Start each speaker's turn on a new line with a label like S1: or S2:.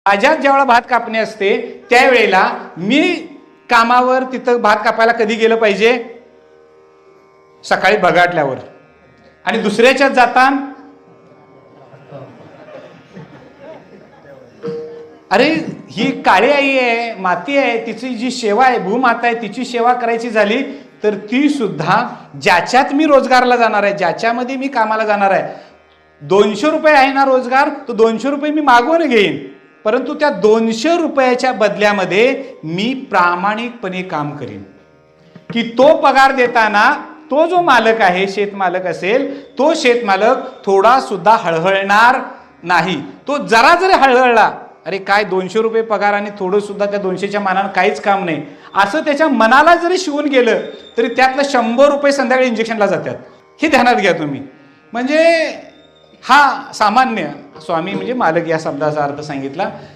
S1: माझ्यात ज्यावेळेला भात कापणे असते त्यावेळेला मी कामावर तिथं भात कापायला कधी गेलं पाहिजे? सकाळी भगाटल्यावर. आणि दुसऱ्याच्यात जाताना अरे ही काळी आई आहे, माती आहे, तिची जी सेवा आहे, भूमाता आहे, तिची सेवा करायची झाली तर ती सुद्धा ज्याच्यात मी रोजगारला जाणार आहे, ज्याच्यामध्ये मी कामाला जाणार आहे, 200 रुपये आहे ना रोजगार, तो 200 रुपये मी मागवून घेईन, परंतु त्या 200 रुपयाच्या बदल्यामध्ये मी प्रामाणिकपणे काम करीन. की तो पगार देताना तो जो मालक आहे, शेतमालक असेल, तो शेतमालक थोडा सुद्धा हळहळणार नाही. तो जरा जरी हळहळला, अरे काय 200 रुपये पगार आणि थोडं सुद्धा त्या 200च्या मानानं काहीच काम नाही, असं त्याच्या मनाला जरी शिवून गेलं तरी त्यातलं 100 रुपये संध्याकाळी इंजेक्शनला जातात. हे ध्यानात घ्या तुम्ही. म्हणजे हा सामान्य स्वामी म्हणजे मालक या शब्दाचा अर्थ सांगितला.